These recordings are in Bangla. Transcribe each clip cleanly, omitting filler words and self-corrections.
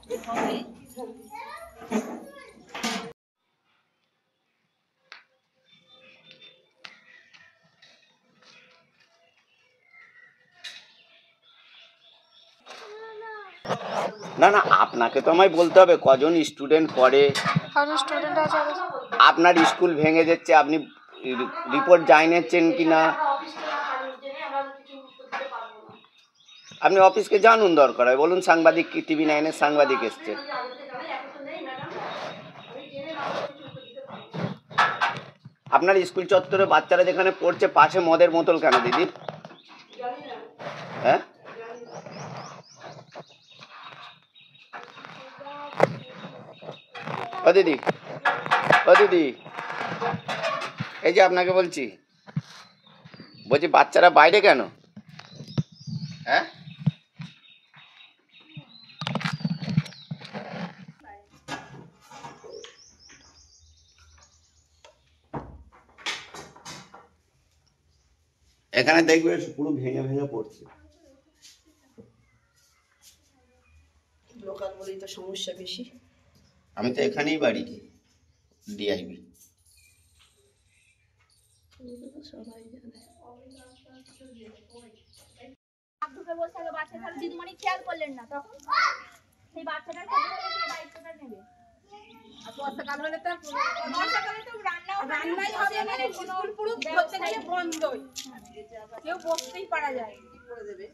না না, আপনাকে তো আমায় বলতে হবে কজন স্টুডেন্ট পড়ে। আপনার স্কুল ভেঙে যাচ্ছে, আপনি রিপোর্ট জানিয়েছেন কি না? আপনি অফিসকে জানুন, দরকার হয় বলুন সাংবাদিক, কি টিভি 9-এর সাংবাদিক এসছে। আপনার স্কুল চত্বরে বাচ্চারা যেখানে পড়ছে পাশে মদের বোতল কেন দিদি? হ্যাঁ, ও দিদি, ও দিদি, এই যে আপনাকে বলছি বাচ্চারা বাইরে কেন? হ্যাঁ, এখানে দেখবে পুরো ভেঙে ভেঙে পড়ছে। লোকাল বলেই তো সমস্যা বেশি। আমি তো এখানেই বাড়ি, ডিআইবি। সবাই জানে। দিদিমণি খেয়াল করলেন না, তখন সেই বাচ্চাটার দায়িত্বটা নেবে। আর বর্ষাকাল হলে তো রান্নাই হবে না, স্কুল পুরো প্রত্যেকটা বন্ধই, কেউ বসতেই পারা যায় করে দেবে।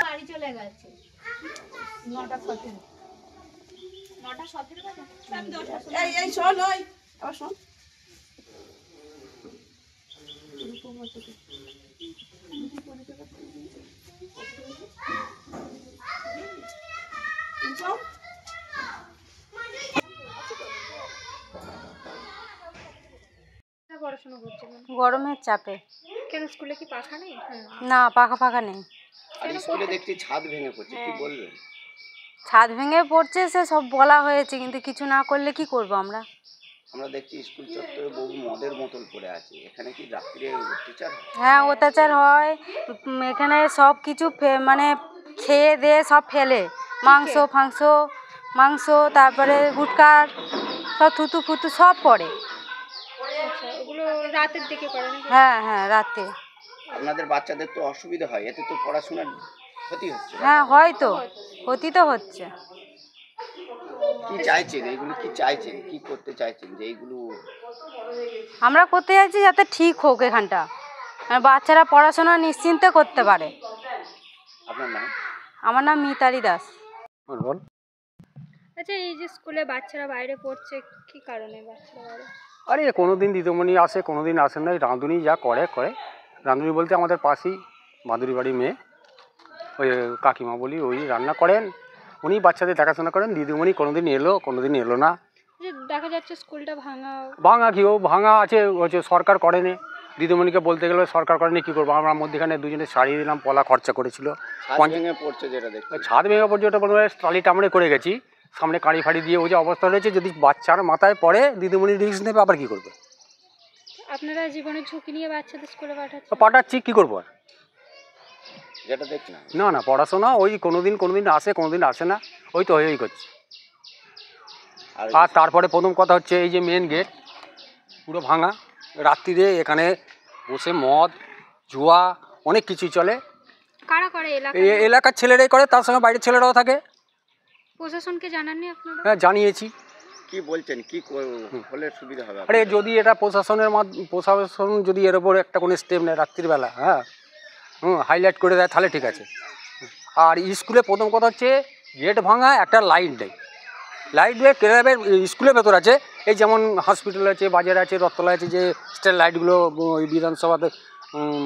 বাড়ি চলে গেছে 9টা 17। 9টা 17 বাজে। আমি 10টা। এই শোন, ওই আবার শোন। পড়াশোনা করছে গরমের চাপে। কেন, স্কুলে কি পাখা নেই? না, পাখা ফাঁকা নেই। আর স্কুলে দেখছি ছাদ ভেঙে পড়ছে, কি বলবেন? ছাদ ভেঙে পড়ছে, সে সব বলা হয়েছে, কিন্তু কিছু না করলে কি করব আমরা? আমরা দেখছি স্কুল চত্বরে বহু মদের বোতল পড়ে আছে, এখানে কি রাত্রে অত্যাচার? হ্যাঁ, অত্যাচার হয়। এখানে সব কিছু মানে খেয়ে দিয়ে সব ফেলে, মাংস তারপরে গুটকার সব থুতু ফুতু সব পড়ে। ওগুলো রাতের দিকে করে নাকি? হ্যাঁ হ্যাঁ, রাতে। আপনাদের বাচ্চাদের তো অসুবিধা হয়, এতে তো পড়াশোনার ক্ষতি হচ্ছে। হ্যাঁ, হয়তো ক্ষতি তো হচ্ছে। কি চাইছেন এইগুলো, কি চাইছেন, কি করতে চাইছেন যে এইগুলো? আমরা করতে চাইছি যাতে ঠিক হোক এখানটা, বাচ্চারা পড়াশোনা নিশ্চিন্তে করতে পারে। আপনার নাম? আমার নাম মিতালি দাস। বল। আচ্ছা, এই যে স্কুলে বাচ্চারা বাইরে পড়ছে, কি কারণে বাচ্চারা বাইরে? আরে কোনোদিন দিদিমণি আসে, কোনোদিন আসেন না। রাঁধুনি যা করে রাঁধুনি বলতে আমাদের পাশেই মাদুরি বাড়ির মেয়ে, ওই কাকিমা বলি, ওই রান্না করেন, উনি বাচ্চাদের দেখাশোনা করেন। দিদিমণি কোনোদিন এলো না। যে দেখা যাচ্ছে স্কুলটা ভাঙা আছে, হচ্ছে সরকার করেনি। দিদিমণিকে বলতে গেলে সরকার করেনি, কী করবো আমরা? মধ্যেখানে দুজনে সারিয়ে দিলাম, পলা খরচা করেছিল। ছাদ ভেঙে পড়ছে, যেটা দেখছি ছাদ ভেঙে পড়ছে, ওটা বলবো টালি টামড়ে করে গেছি, সামনে কাঁড়ি ফাড়ি দিয়ে ওই যে অবস্থা রয়েছে। যদি বাচ্চার মাথায় পড়ে, দিদিমণি রিস্ক নেবে, আবার কী করবে? আপনারা জীবনের ঝুঁকি নিয়ে বাচ্চাদের স্কুলে পাঠাচ্ছি, কী করবো আর? যেটা দেখছি না পড়াশোনা ওই কোনোদিন আসে, কোনোদিন আসে না, ওই তো হয়েই করছে। আর তারপরে প্রথম কথা হচ্ছে, এই যে মেন গেট পুরো ভাঙা, রাত্রিরে এখানে বসে মদ জুয়া অনেক কিছুই চলে। কারা করে? এলাকার ছেলেরাই করে, তার সঙ্গে বাইরের ছেলেরাও থাকে। প্রশাসনকে জানাননি আপনারা? হ্যাঁ, জানিয়েছি। কি বলছেন, কি হলে সুবিধা হবে? আরে যদি এটা প্রশাসন যদি এর ওপর একটা কোনো স্টেপ নেয় রাত্রিবেলা, হাইলাইট করে দেয়, তাহলে ঠিক আছে। আর স্কুলে প্রথম কথা হচ্ছে গেট ভাঙা, একটা লাইট দেয়। লাইট দিয়ে ক্লাবের স্কুলের ভেতর আছে, এই যেমন হসপিটাল আছে, বাজার আছে, রথতলা আছে, যে স্ট্রিট লাইটগুলো ওই বিধানসভাতে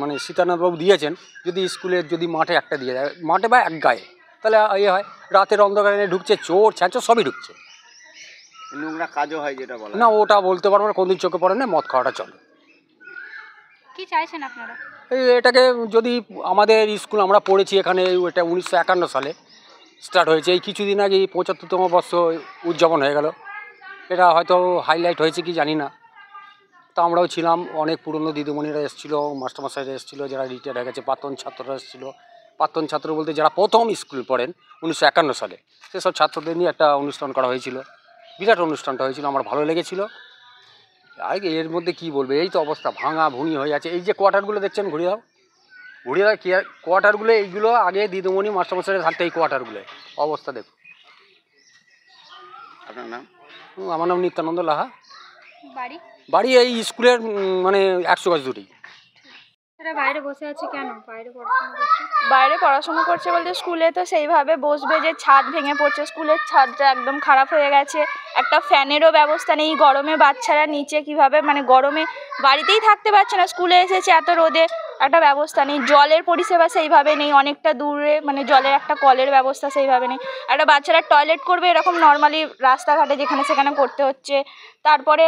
মানে সীতানাথবাবু দিয়েছেন, যদি স্কুলের যদি মাঠে একটা দিয়ে দেয়, মাঠে বা এক গায়ে, তাহলে ইয়ে হয়, রাতের অন্ধকারে ঢুকছে, চোর ছ্যাঁচো সবই ঢুকছে। নোংরা কাজও হয় যেটা বলা না ওটা বলতে পারবো না, কোনদিন চোখে পড়ে না, মদ খাওয়াটা চলে। কি চাইছেন আপনারা? এটাকে যদি আমাদের স্কুল আমরা পড়েছি এখানে, এটা 1951 সালে স্টার্ট হয়েছে, এই কিছুদিন আগে 75তম বর্ষ উদযাপন হয়ে গেল। এটা হয়তো হাইলাইট হয়েছে কি জানি না, তো আমরাও ছিলাম, অনেক পুরনো দিদিমণিরা এসেছিলো, মাস্টারমশাইরা এসেছিলো, যারা রিটায়ার হয়ে গেছে, প্রাক্তন ছাত্ররা এসেছিলো। প্রাক্তন ছাত্র বলতে যারা প্রথম স্কুল পড়েন 1951 সালে, সেসব ছাত্রদের নিয়ে একটা অনুষ্ঠান করা হয়েছিল, বিরাট অনুষ্ঠানটা হয়েছিল, আমার ভালো লেগেছিলো। আর এর মধ্যে কি বলবে, এই তো অবস্থা, ভাঙা ভুঙি হয়ে আছে। এই যে কোয়ার্টারগুলো দেখছেন, ঘুরিয়ে দাও কি কোয়ার্টারগুলো, এইগুলো আগে দিদিমণি মাস্টারমশাইয়ের থাকতে, এই কোয়ার্টারগুলো অবস্থা দেখুন। আপনার নাম? আমার নাম নিত্যানন্দ লাহা। বাড়ি? বাড়ি এই স্কুলের মানে 100 গাছ দূরেই। এরা বাইরে বসে আছে কেন? বাইরে পড়াশোনা করছে? বাইরে পড়াশোনা করছে বলতে স্কুলে তো সেইভাবে বসবে যে ছাদ ভেঙে পড়ছে, স্কুলের ছাদটা একদম খারাপ হয়ে গেছে, একটা ফ্যানেরও ব্যবস্থা নেই, গরমে বাচ্চারা নিচে কিভাবে, মানে গরমে বাড়িতেই থাকতে পারছে না, স্কুলে এসেছে এত রোদে, একটা ব্যবস্থা নেই, জলের পরিষেবা সেইভাবে নেই, অনেকটা দূরে মানে জলের একটা কলের ব্যবস্থা সেইভাবে নেই, একটা বাচ্চারা টয়লেট করবে এরকম নর্মালি রাস্তাঘাটে যেখানে সেখানে করতে হচ্ছে, তারপরে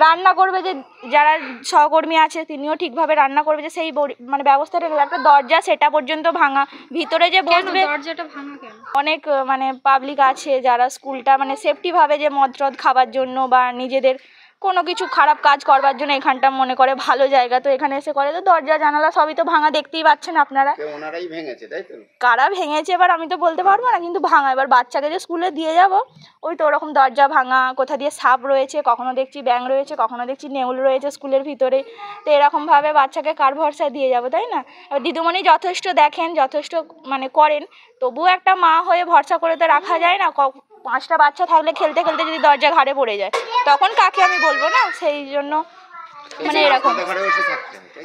রান্না করবে যে যারা সহকর্মী আছে তিনিও ঠিকভাবে রান্না করবে যে সেই মানে ব্যবস্থাটা নেই, একটা দরজা সেটা পর্যন্ত ভাঙা, ভিতরে যে বসবে, দরজাটা ভাঙা কেন? অনেক মানে পাবলিক আছে যারা স্কুলটা মানে সেফটিভাবে যে মদ টদ খাবার জন্য বা নিজেদের কোনো কিছু খারাপ কাজ করবার জন্য এখানটা মনে করে ভালো জায়গা, তো এখানে এসে করে, তো দরজা জানালা সবই তো ভাঙা দেখতেই পাচ্ছেন আপনারা। ওনারাই ভেঙেছে তাই তো? কারা ভেঙেছে এবার আমি তো বলতে পারবো না, কিন্তু ভাঙা, এবার বাচ্চাকে যে স্কুলে দিয়ে যাব, ওই তো ওরকম দরজা ভাঙা, কোথা দিয়ে সাপ রয়েছে, কখনো দেখছি ব্যাঙ রয়েছে, কখনো দেখছি নেউল রয়েছে স্কুলের ভিতরে, তো এরকমভাবে বাচ্চাকে কার ভরসা দিয়ে যাব, তাই না? এবার দিদিমণি যথেষ্ট দেখেন, যথেষ্ট মানে করেন, তবুও একটা মা হয়ে ভরসা করে তো রাখা যায় না, 5টা বাচ্চা থাকলে খেলতে খেলতে যদি দরজা ঘাড়ে পড়ে যায় তখন কাকে আমি বলবো না, সেই জন্য মানে এরকম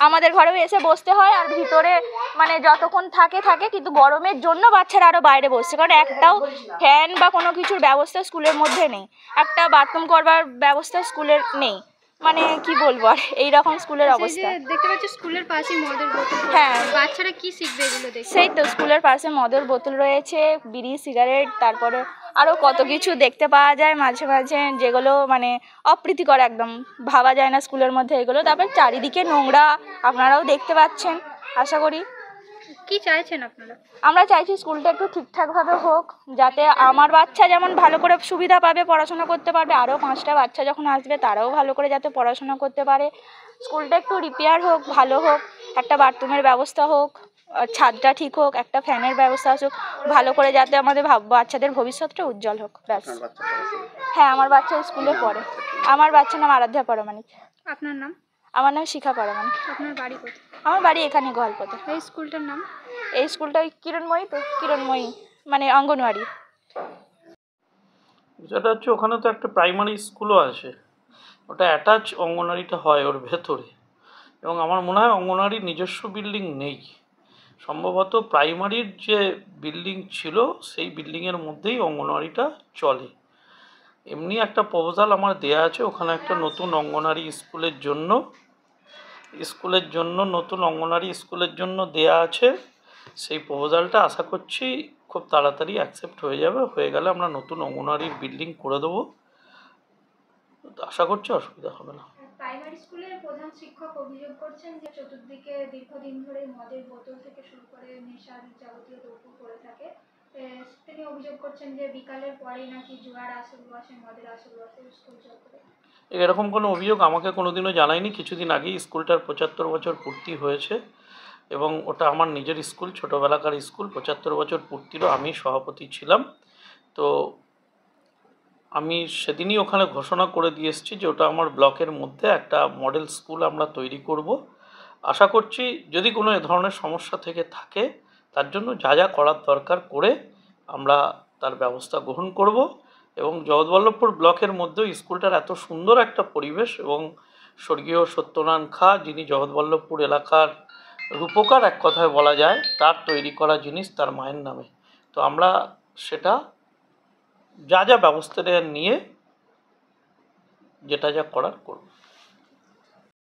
আমাদের ঘরেও এসে বসতে হয়, আর ভিতরে মানে যতক্ষণ থাকে, কিন্তু গরমের জন্য বাচ্চারা আরও বাইরে বসছে, কারণ একটাও ফ্যান বা কোনো কিছুর ব্যবস্থা স্কুলের মধ্যে নেই, একটা বাথরুম করবার ব্যবস্থা স্কুলের নেই, মানে কি বলবো আর, এইরকম স্কুলের অবস্থা। দেখতে পাচ্ছি স্কুলের পাশে মদের বোতল, হ্যাঁ বাচ্চারা কি শিখবে এগুলো দেখে? সেই তো স্কুলের পাশে মদের বোতল রয়েছে, বিড়ি সিগারেট, তারপরে আরও কত কিছু দেখতে পাওয়া যায় মাঝে মাঝে, যেগুলো মানে অপ্রীতিকর, একদম ভাবা যায় না স্কুলের মধ্যে এগুলো, তারপর চারিদিকে নোংরা আপনারাও দেখতে পাচ্ছেন আশা করি। কি চাইছেন আপনারা? আমরা চাইছি স্কুলটা একটু ঠিকঠাকভাবে হোক, যাতে আমার বাচ্চা যেমন ভালো করে সুবিধা পাবে, পড়াশোনা করতে পারবে, আরও 5টা বাচ্চা যখন আসবে তারাও ভালো করে যাতে পড়াশোনা করতে পারে, স্কুলটা একটু রিপেয়ার হোক, ভালো হোক, একটা বাথরুমের ব্যবস্থা হোক, ছাদটা ঠিক হোক, একটা ফ্যানের ব্যবস্থা হোক, ভালো করে যাতে আমাদের বাচ্চাদের ভবিষ্যৎটা উজ্জ্বল হোক, ব্যাস। হ্যাঁ আমার বাচ্চা স্কুলে পড়ে, আমার বাচ্চার নাম আরাধ্যা পরমাণিক। আপনার নাম? আমার নাম শিখা পরমাণিক। আপনার বাড়ি কোথায়? আমার বাড়ি এখানে গল্পতে। এই স্কুলটার নাম? এই স্কুলটা ওই কিরণময়ী, তো কিরণময়ী মানে অঙ্গনওয়াড়ি। যেটা হচ্ছে ওখানে তো একটা প্রাইমারি স্কুলও আছে, ওটা অ্যাটাচ অঙ্গনওয়াড়িটা হয় ওর ভেতরে, এবং আমার মনে হয় অঙ্গনওয়াড়ির নিজস্ব বিল্ডিং নেই, সম্ভবত প্রাইমারির যে বিল্ডিং ছিল সেই বিল্ডিংয়ের মধ্যেই অঙ্গনওয়াড়িটা চলে। এমনি একটা প্রপোজাল আমার দেয়া আছে ওখানে একটা নতুন অঙ্গনওয়াড়ি স্কুলের জন্য নতুন অঙ্গনওয়াড়ি স্কুলের জন্য দেয়া আছে, সেই প্রপোজালটা আশা করছি খুব তাড়াতাড়ি অ্যাকসেপ্ট হয়ে যাবে, হয়ে গেলে আমরা নতুন অঙ্গনওয়াড়ির বিল্ডিং করে দেবো, আশা করছি অসুবিধা হবে না। প্রাইমারি স্কুলের প্রধান শিক্ষক অভিযোগ করছেন যে চতুর্দিকে দীর্ঘদিন ধরে মদের বোতল থেকে শুরু করে নেশার যাবতীয় দ্রব্য পড়ে থাকে, তিনি অভিযোগ করছেন যে বিকালের পরেই নাকি জুয়ার আসর বসে, মদের আসর বসে স্কুল চত্বরে। এরকম কোনো অভিযোগ আমাকে কোনোদিনও জানায়নি, কিছুদিন আগেই স্কুলটার 75 বছর পূর্তি হয়েছে, এবং ওটা আমার নিজের স্কুল, ছোটোবেলাকার স্কুল, 75 বছর পূর্তিরও আমি সভাপতি ছিলাম, তো আমি সেদিনই ওখানে ঘোষণা করে দিয়ে এসেছি যে ওটা আমার ব্লকের মধ্যে একটা মডেল স্কুল আমরা তৈরি করব। আশা করছি যদি কোনো এ ধরনের সমস্যা থেকে থাকে তার জন্য যা যা করার দরকার করে আমরা তার ব্যবস্থা গ্রহণ করব, এবং জগৎবল্লভপুর ব্লকের মধ্যেও স্কুলটার এত সুন্দর একটা পরিবেশ, এবং স্বর্গীয় সত্যনারায়ণ খা যিনি জগৎবল্লভপুর এলাকার রূপকার এক কথায় বলা যায়, তার তৈরি করা জিনিস তার মায়ের নামে, তো আমরা সেটা যা যা ব্যবস্থা নিয়ে যেটা যা করার করব।